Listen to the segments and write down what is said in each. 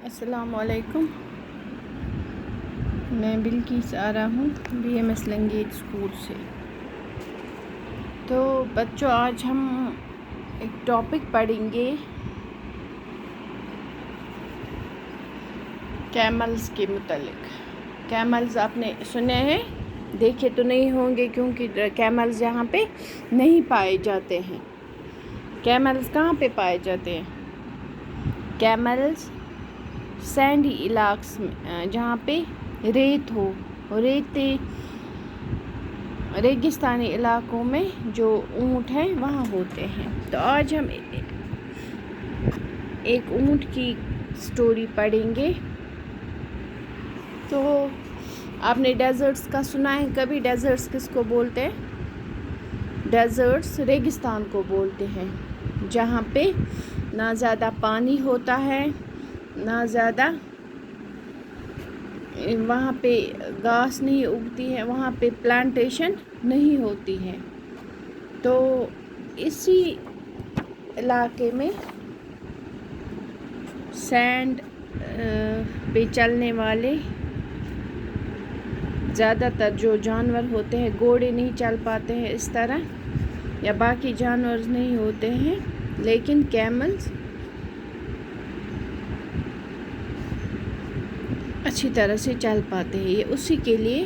السلام علیکم، میں بلقیس آ رہا ہوں BMS لنگیج اسکول سے۔ تو بچوں، آج ہم ایک ٹاپک پڑھیں گے کیملز کے متعلق۔ کیملز آپ نے سنے ہیں، دیکھے تو نہیں ہوں گے کیونکہ کیملز یہاں پہ نہیں پائے جاتے ہیں۔ کیملز کہاں پہ پائے جاتے ہیں؟ کیملز سینڈی علاقے میں، جہاں پہ ریت ہو، ریگستانی علاقوں میں جو اونٹ ہیں وہاں ہوتے ہیں۔ تو آج ہم ایک اونٹ کی سٹوری پڑھیں گے۔ تو آپ نے ڈیزرٹس کا سنا ہے کبھی؟ ڈیزرٹس کس کو بولتے ہیں؟ ڈیزرٹس ریگستان کو بولتے ہیں، جہاں پہ نہ زیادہ پانی ہوتا ہے، نہ زیادہ وہاں پہ گھاس نہیں اگتی ہے، وہاں پہ پلانٹیشن نہیں ہوتی ہے۔ تو اسی علاقے میں سینڈ پہ چلنے والے زیادہ تر جو جانور ہوتے ہیں، گھوڑے نہیں چل پاتے ہیں اس طرح، یا باقی جانور نہیں ہوتے ہیں، لیکن کیملز اچھی طرح سے چل پاتے ہیں۔ یہ اسی کے لیے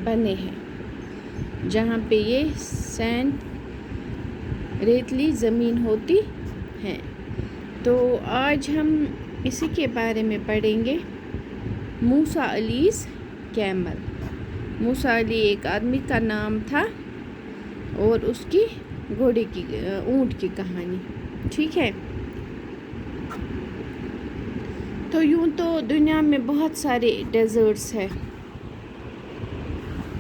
بنے ہیں جہاں پہ یہ ریتلی زمین ہوتی ہے۔ تو آج ہم اسی کے بارے میں پڑھیں گے، موسیٰ علیز کیمل۔ موسیٰ علی ایک آدمی کا نام تھا اور اس کی اونٹ کی کہانی، ٹھیک ہے؟ تو یوں تو دنیا میں بہت سارے ڈیزرٹس ہیں،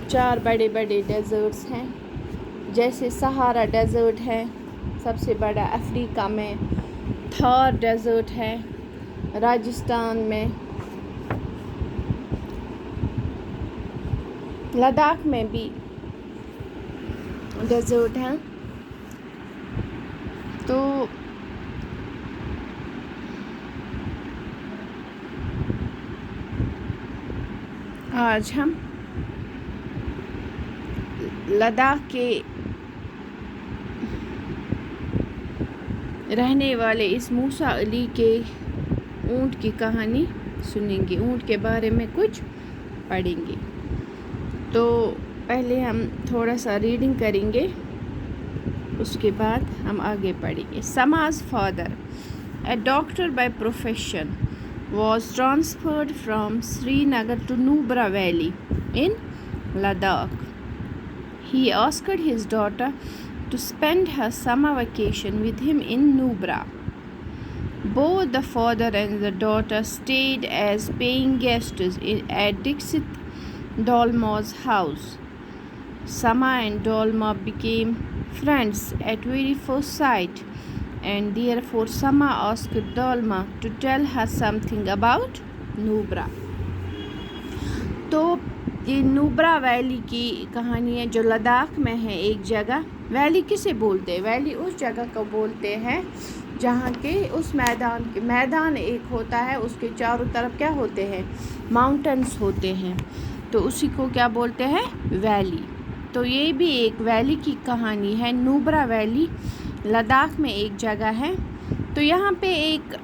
4 بڑے بڑے ڈیزرٹس ہیں، جیسے سہارا ڈیزرٹ ہے سب سے بڑا افریقہ میں، تھار ڈیزرٹ ہے راجستھان میں، لداخ میں بھی ڈیزرٹ ہیں۔ تو آج ہم لداخ کے رہنے والے اس موسیٰ علی کے اونٹ کی کہانی سنیں گے، اونٹ کے بارے میں کچھ پڑھیں گے۔ تو پہلے ہم تھوڑا سا ریڈنگ کریں گے، اس کے بعد ہم آگے پڑھیں گے۔ Sama's father, a doctor by profession, was transferred from Srinagar to Nubra Valley in Ladakh. He asked his daughter to spend her summer vacation with him in Nubra. Both the father and the daughter stayed as paying guests at Dixit Dolma's house. Sama and Dolma became friends at very first sight, and therefore Sama asked Dolma to tell her something about Nubra. تو یہ Nubra valley کی کہانی ہے جو لداخ میں ہے ایک جگہ۔ ویلی کسے بولتے ہیں؟ ویلی اس جگہ کو بولتے ہیں جہاں کے اس میدان ایک ہوتا ہے، اس کے چاروں طرف کیا ہوتے ہیں؟ ماؤنٹنز ہوتے ہیں، تو اسی کو کیا بولتے ہیں؟ ویلی۔ تو یہ بھی ایک ویلی کی کہانی ہے۔ نوبرا ویلی لداخ میں ایک جگہ ہے۔ تو یہاں پہ ایک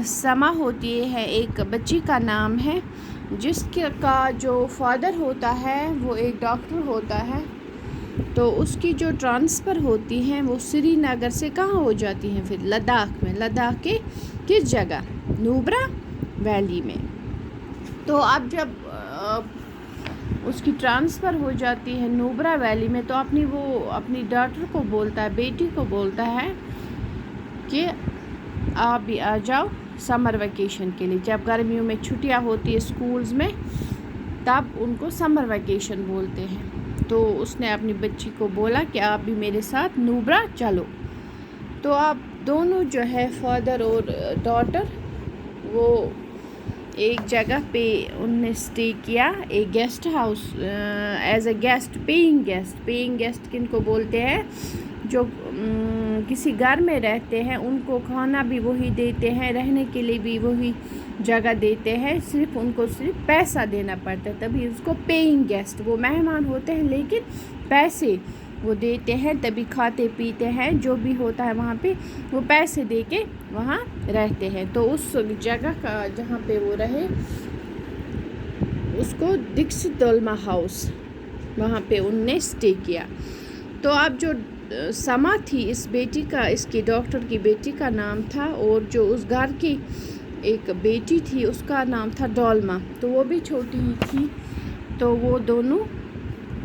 سما ہوتی ہے، ایک بچی کا نام ہے، جس کا جو فادر ہوتا ہے وہ ایک ڈاکٹر ہوتا ہے۔ تو اس کی جو ٹرانسفر ہوتی ہیں وہ سری نگر سے کہاں ہو جاتی ہیں؟ پھر لداخ میں۔ لداخ کے کس جگہ؟ نوبرا ویلی میں۔ تو اب جب اس کی ٹرانسفر ہو جاتی ہے نوبرا ویلی میں، تو اپنی ڈاٹر کو بولتا ہے، بیٹی کو بولتا ہے کہ آپ بھی آ جاؤ سمر ویکیشن کے لیے۔ جب گرمیوں میں چھٹیاں ہوتی ہے اسکولز میں، تب ان کو سمر ویکیشن بولتے ہیں۔ تو اس نے اپنی بچی کو بولا کہ آپ بھی میرے ساتھ نوبرا چلو۔ تو آپ دونوں جو ہے، فادر اور ڈاٹر، وہ ایک جگہ پہ ان نے اسٹے کیا، ایک guest house as a guest, paying guest کن کو بولتے ہیں؟ جو کسی گھر میں رہتے ہیں ان کو کھانا بھی وہی دیتے ہیں, رہنے کے لیے بھی وہی جگہ دیتے ہیں, صرف ان کو صرف پیسہ دینا پڑتا ہے, تبھی اس کو پیئنگ گیسٹ, وہ مہمان ہوتے ہیں لیکن پیسے وہ دیتے ہیں, تبھی کھاتے پیتے ہیں, جو بھی ہوتا ہے وہاں پہ وہ پیسے دے کے وہاں رہتے ہیں. تو اس جگہ کا جہاں پہ وہ رہے اس کو دکشت دولما ہاؤس, وہاں پہ ان نے اسٹے کیا. تو اب جو سما تھی اس بیٹی کا, اس کی ڈاکٹر کی بیٹی کا نام تھا, اور جو اس گھر کی ایک بیٹی تھی اس کا نام تھا ڈولما, تو وہ بھی چھوٹی ہی تھی. تو وہ دونوں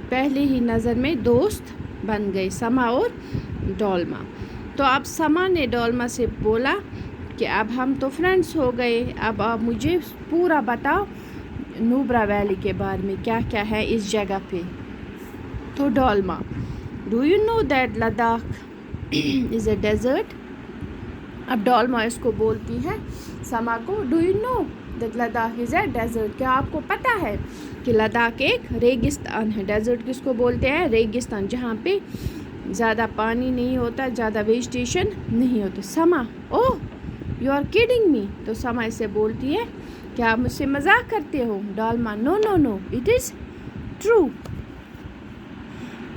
پہلے ہی نظر میں دوست بن گئے, سما اور ڈولما. تو اب سما نے ڈولما سے بولا کہ اب ہم تو فرینڈس ہو گئے, اب آپ مجھے پورا بتاؤ نوبرا ویلی کے بارے میں, کیا کیا ہے اس جگہ پہ. تو Dolma, do you know that Ladakh is a desert. اب ڈولما اس کو بولتی ہے سما کو, do you know that Ladakh is a desert, کیا آپ کو پتہ ہے کہ لداخ ایک ریگستان ہے. ڈیزرٹ کس کو بولتے ہیں؟ ریگستان, جہاں پہ زیادہ پانی نہیں ہوتا, زیادہ ویجیٹیشن نہیں ہوتی. سما, اوہ یو آر کیڈنگ می. تو سما اسے بولتی ہے کیا آپ مجھ سے مذاق کرتے ہو؟ Dolma, no no no it is true.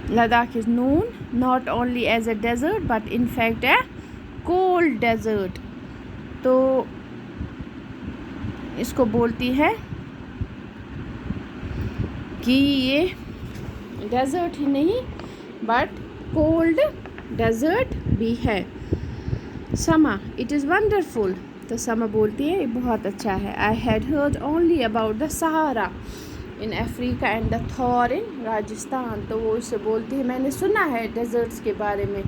Ladakh is known not only as a desert but in fact a cold desert. تو اس کو بولتی ہے کہ یہ ڈیزرٹ ہی نہیں بٹ کولڈ ڈیزرٹ بھی ہے. سما, اٹ از ونڈرفل. تو سما بولتی ہے یہ بہت اچھا ہے. I had heard only about the Sahara in Africa and the Thar in Rajasthan. تو وہ اسے بولتی ہے میں نے سنا ہے ڈیزرٹس کے بارے میں,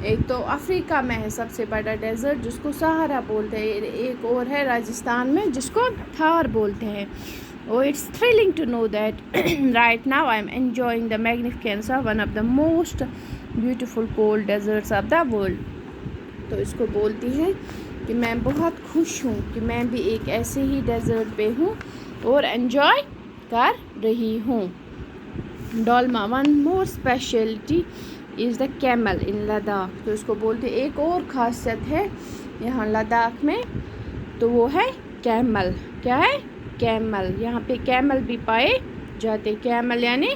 ایک تو افریقہ میں ہے سب سے بڑا ڈیزرٹ جس کو سہارا بولتے ہیں, ایک اور ہے راجستھان میں جس کو تھار بولتے ہیں. Oh, it's thrilling to know that right now I'm enjoying the magnificence of one of the most beautiful cold deserts of the world. تو اس کو بولتی ہے کہ میں بہت خوش ہوں کہ میں بھی ایک ایسے ہی ڈیزرٹ پہ ہوں اور انجوائے کر رہی ہوں. ڈولما, ون مور اسپیشلٹی از دا کیمل ان لداخ. تو اس کو بولتے ایک اور خاصیت ہے یہاں لداخ میں, تو وہ ہے کیمل. کیا ہے؟ کیمل. یہاں پہ کیمل بھی پائے جاتے, کیمل یعنی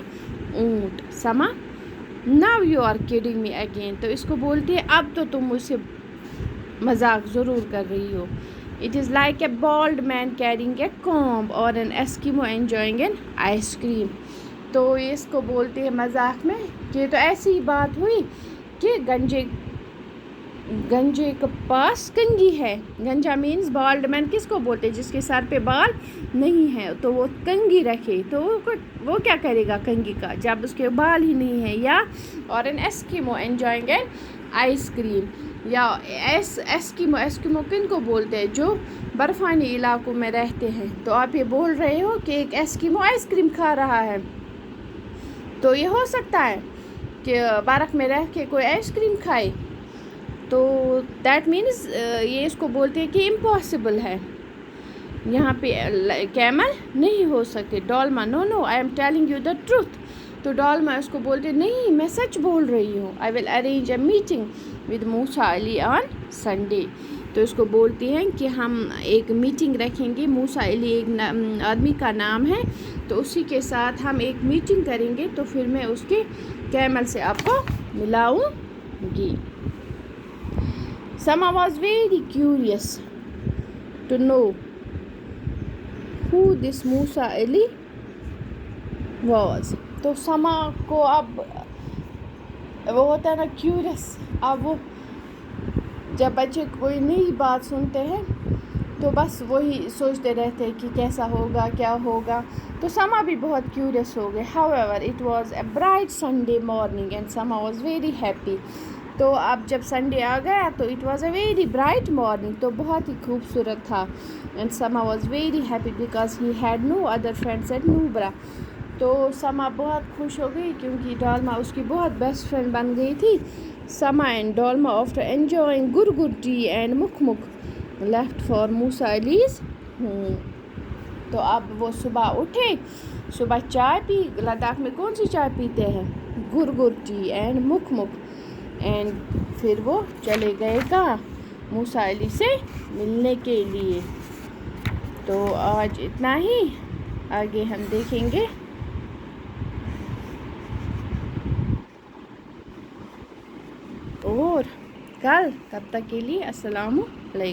اونٹ. سما, now you are kidding me again. تو اس کو بولتی ہے اب تو تم مجھ سے مذاق ضرور کر رہی ہو. It is like a bald man carrying a comb or an Eskimo enjoying an ice cream. تو اس کو بولتے ہیں مذاق میں کہ یہ تو ایسی ہی بات ہوئی کہ گنجے کے پاس کنگھی ہے. گنجا مینز بالڈ مین کس کو بولتے ہیں؟ جس کے سر پہ بال نہیں ہے, تو وہ کنگھی رکھے, تو وہ کیا کرے گا کنگھی کا جب اس کے بال ہی نہیں ہے. یا اور an eskimo enjoying an ice cream. یا ایسکیمو کن کو بولتے ہیں؟ جو برفانی علاقوں میں رہتے ہیں. تو آپ یہ بول رہے ہو کہ ایک ایسکیمو آئس کریم کھا رہا ہے, تو یہ ہو سکتا ہے کہ برف میں رہ کے کوئی آئس کریم کھائے. تو دیٹ مینز یہ اس کو بولتے ہیں کہ امپاسبل ہے, یہاں پہ کیمل نہیں ہو سکتے. Dolma, no no I am telling you the truth. تو ڈولما اس کو بولتے نہیں میں سچ بول رہی ہوں. I will arrange a meeting with Musa Ali on Sunday. تو اس کو بولتی ہیں کہ ہم ایک میٹنگ رکھیں گے. موسیٰ علی ایک آدمی کا نام ہے, تو اسی کے ساتھ ہم ایک میٹنگ کریں گے, تو پھر میں اس کے کیمل سے آپ کو ملاؤں گی. Sama was very curious to know who this Musa Ali was. تو سما کو اب وہ ہوتا ہے نا کیورس, اب وہ جب بچے کوئی نئی بات سنتے ہیں تو بس وہی سوچتے رہتے ہیں کہ کیسا ہوگا کیا ہوگا. تو سما بھی بہت کیورس ہو گئے. However, it was a bright Sunday morning and Sama was very happy. تو اب جب سنڈے آ گیا تو it was a very bright morning, تو بہت ہی خوبصورت تھا. And Sama was very happy because he had no other friends at Nubra. تو سما بہت خوش ہو گئی کیونکہ ڈولما اس کی بہت بیسٹ فرینڈ بن گئی تھی. Sama and Dolma after enjoying gurgur tea and مکھ left for Musa Ali's home. تو اب وہ صبح اٹھے, صبح چائے پی. لداخ میں کون سی چائے پیتے ہیں؟ گرگر ٹی اینڈ مکھ. اینڈ پھر وہ چلے گئے کہاں؟ موسیٰ علیہ سے ملنے کے لیے. تو آج اتنا ہی، آگے ہم دیکھیں گے. اور کل، تب تک کے لیے السلام علیکم.